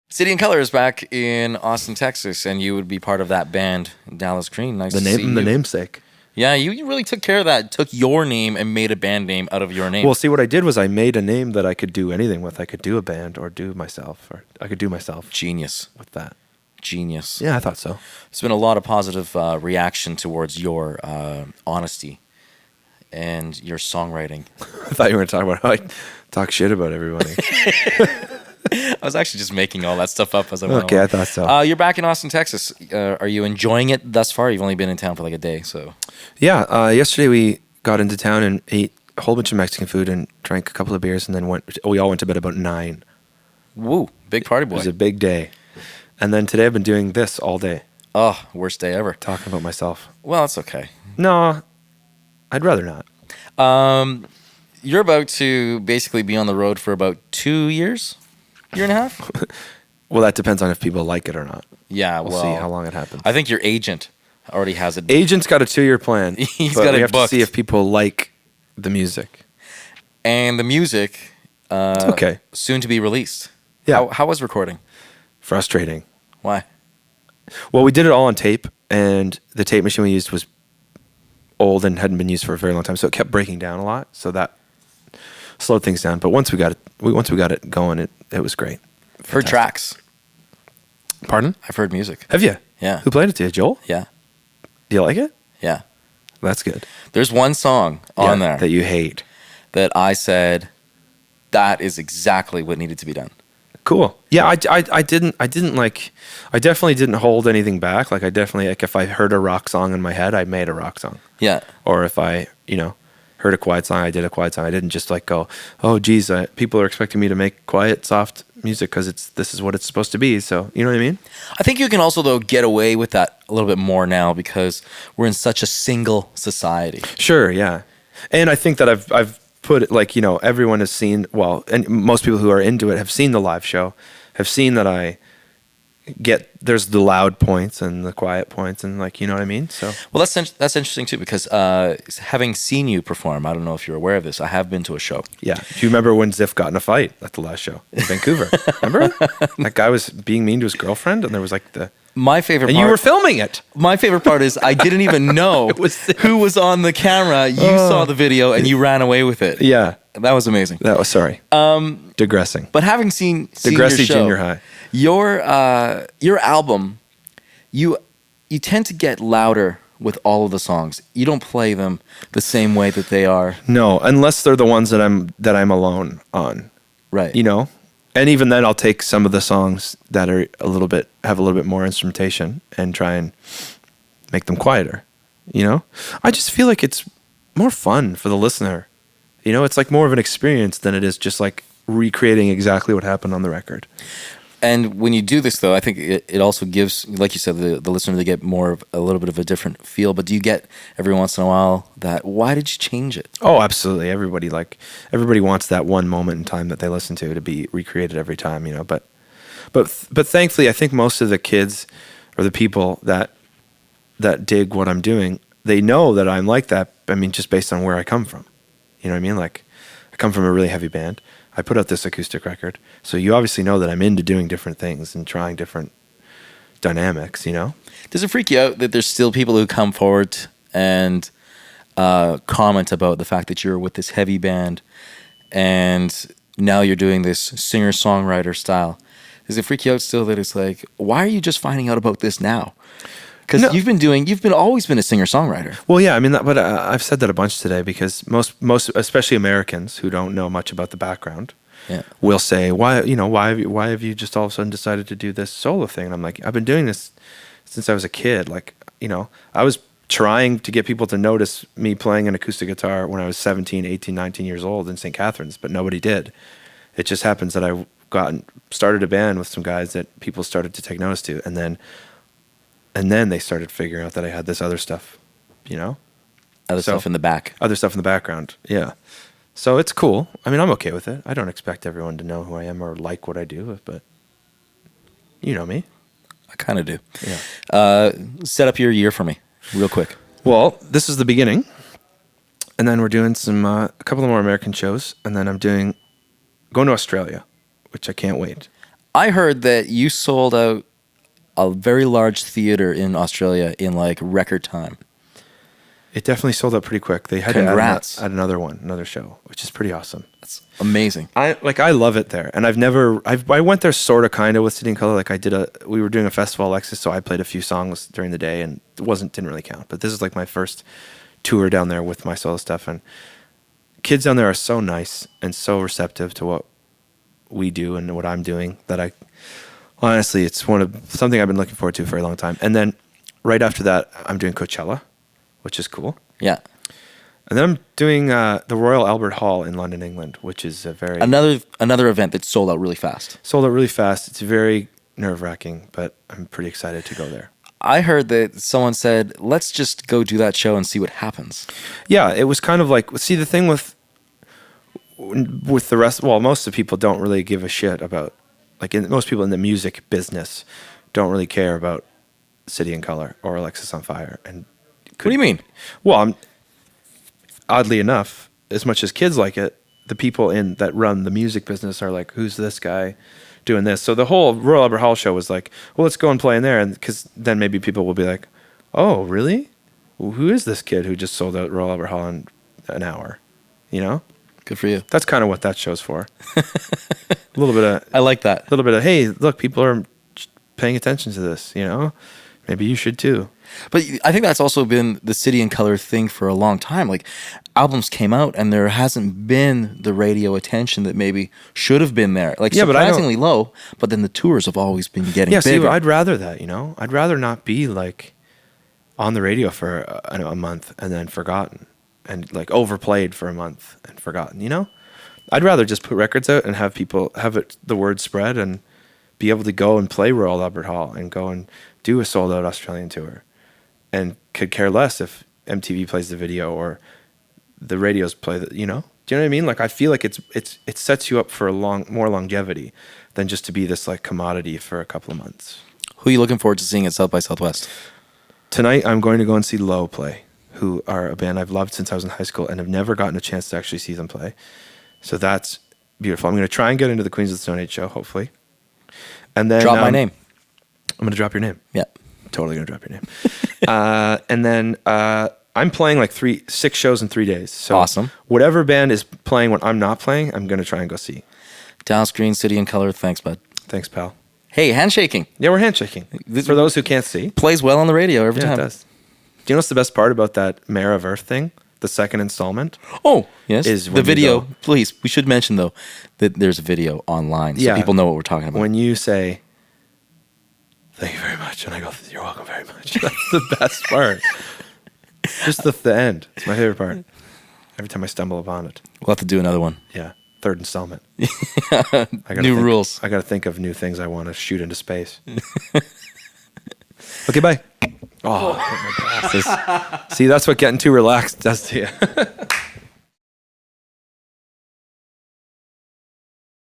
City and Color is back in Austin, Texas, and you would be part of that band, Dallas Green. Nice to see you. The namesake. Yeah, you really took care of that. Took your name and made a band name out of your name. Well, see, what I did was I made a name that I could do anything with. I could do a band or do myself, or I could do myself. Genius. With that. Genius. Yeah, I thought so. There's been a lot of positive reaction towards your honesty and your songwriting. I thought you were talking about how I talk shit about everybody. I was actually just making all that stuff up as I went Okay, along. I thought so. You're back in Austin, Texas. Are you enjoying it thus far? You've only been in town for like a day, so. Yeah, yesterday we got into town and ate a whole bunch of Mexican food and drank a couple of beers, and then we all went to bed about 9. Woo, big party boy. It was a big day. And then today I've been doing this all day. Oh, worst day ever. Talking about myself. Well, it's okay. No, I'd rather not. You're about to basically be on the road for about 2 years? Year and a half? Well, that depends on if people like it or not. Yeah, We'll see how long it happens. I think your agent already has it. Agent's got a 2-year plan. He's but got we it have booked. to see if people like the music. And the music okay. soon to be released. Yeah. How was recording? Frustrating. Why? Well, we did it all on tape, and the tape machine we used was old and hadn't been used for a very long time, so it kept breaking down a lot. So that slowed things down. But once we got it going, it was great. Fantastic. Heard tracks. Pardon? I've heard music. Have you? Yeah. Who played it to you, Joel? Yeah. Do you like it? Yeah. That's good. There's one song on there that you hate. that I said that is exactly what needed to be done. Cool. Yeah, I didn't like, I definitely didn't hold anything back. Like I definitely, like if I heard a rock song in my head, I made a rock song. Yeah. Or if I, heard a quiet song, I did a quiet song. I didn't just like go, oh geez, people are expecting me to make quiet, soft music because this is what it's supposed to be. So, you know what I mean? I think you can also, though, get away with that a little bit more now because we're in such a single society. Sure, yeah. And I think that I've put it like, everyone has seen, well, and most people who are into it have seen the live show, have seen that I there's the loud points and the quiet points and like, you know what I mean? So well, that's interesting too because having seen you perform, I don't know if you're aware of this, I have been to a show. Yeah. Do you remember when Ziff got in a fight at the last show in Vancouver? Remember? That guy was being mean to his girlfriend and there was like my favorite and part, you were filming it. My favorite part is I didn't even know who was on the camera. You saw the video and you ran away with it. Yeah. That was amazing. That was, sorry. Digressing. But having seen Digressing your show, junior high. Your album, you tend to get louder with all of the songs. You don't play them the same way that they are. No, unless they're the ones that I'm alone on. Right. And even then I'll take some of the songs that are have a little bit more instrumentation and try and make them quieter. I just feel like it's more fun for the listener. It's like more of an experience than it is just like recreating exactly what happened on the record. And when you do this, though, I think it also gives, like you said, the listener to get more of a little bit of a different feel. But do you get every once in a while that, why did you change it? Oh, absolutely. Everybody wants that one moment in time that they listen to be recreated every time, But thankfully, I think most of the kids or the people that dig what I'm doing, they know that I'm like that. I mean, just based on where I come from. You know what I mean? Like, I come from a really heavy band. I put out this acoustic record. So you obviously know that I'm into doing different things and trying different dynamics, Does it freak you out that there's still people who come forward and comment about the fact that you're with this heavy band and now you're doing this singer-songwriter style? Does it freak you out still that it's like, why are you just finding out about this now? Because no. you've always been a singer-songwriter. Well, yeah, I mean, but I've said that a bunch today because most, especially Americans who don't know much about the background, will say, why have you just all of a sudden decided to do this solo thing? And I'm like, I've been doing this since I was a kid. Like, I was trying to get people to notice me playing an acoustic guitar when I was 17, 18, 19 years old in St. Catharines, but nobody did. It just happens that I started a band with some guys that people started to take notice to, and then they started figuring out that I had this other stuff, Other stuff in the back. Other stuff in the background, yeah. So it's cool. I mean, I'm okay with it. I don't expect everyone to know who I am or like what I do, but you know me. I kind of do. Yeah. Set up your year for me, real quick. Well, this is the beginning, and then we're doing a couple of more American shows, and then I'm going to Australia, which I can't wait. I heard that you sold out a very large theater in Australia in like record time. It definitely sold out pretty quick. They had Congrats. to add another show, which is pretty awesome. That's amazing. I love it there, and I went there sort of kind of with City and Color. Like we were doing a festival, Alexis, so I played a few songs during the day, and it didn't really count. But this is like my first tour down there with my solo stuff, and kids down there are so nice and so receptive to what we do and what I'm doing that I honestly, it's something I've been looking forward to for a long time. And then right after that, I'm doing Coachella, which is cool. Yeah. And then I'm doing the Royal Albert Hall in London, England, which is a very another event that sold out really fast. Sold out really fast. It's very nerve-wracking, but I'm pretty excited to go there. I heard that someone said, "Let's just go do that show and see what happens." Yeah, it was kind of like, see, the thing with the rest. Well, most of the people don't really give a shit about, like, most people in the music business don't really care about City and Color or Alexis on Fire. And what do you mean? Well, oddly enough, as much as kids like it, the people that run the music business are like, who's this guy doing this? So the whole Royal Albert Hall show was like, well, let's go and play in there. And because then maybe people will be like, oh, really? Well, who is this kid who just sold out Royal Albert Hall in an hour? You know? Good for you. That's kind of what that show's for. A little bit of... I like that. A little bit of, hey, look, people are paying attention to this, you know? Maybe you should too. But I think that's also been the City and Color thing for a long time. Like, albums came out and there hasn't been the radio attention that maybe should have been there. Like, surprisingly low, but then the tours have always been getting bigger. See, I'd rather that, you know? I'd rather not be, like, on the radio for a month and then forgotten. And, like, overplayed for a month and forgotten, you know? I'd rather just put records out and have people, the word spread and be able to go and play Royal Albert Hall and go and do a sold-out Australian tour. And could care less if MTV plays the video or the radios play the, you know? Do you know what I mean? Like, I feel like it sets you up for more longevity than just to be this, like, commodity for a couple of months. Who are you looking forward to seeing at South by Southwest? Tonight, I'm going to go and see Low play, who are a band I've loved since I was in high school and have never gotten a chance to actually see them play. So that's beautiful. I'm going to try and get into the Queens of the Stone Age show, hopefully. And then drop my name. I'm going to drop your name. Yeah. Totally going to drop your name. And then I'm playing like 6 shows in 3 days. So awesome. Whatever band is playing when I'm not playing, I'm going to try and go see. Dallas Green, City and Color. Thanks, bud. Thanks, pal. Hey, handshaking. Yeah, we're handshaking. For those who can't see. Plays well on the radio every time. It does. Do you know what's the best part about that Mare of Earth thing? The second installment? Oh, yes. Is the video. Please, we should mention, though, that there's a video online so people know what we're talking about. When you say, thank you very much, and I go, you're welcome very much. That's the best part. Just the end. It's my favorite part. Every time I stumble upon it. We'll have to do another one. Yeah. 3rd installment. Rules. I got to think of new things I want to shoot into space. Okay, bye. Oh, my glasses. See, that's what getting too relaxed does to you.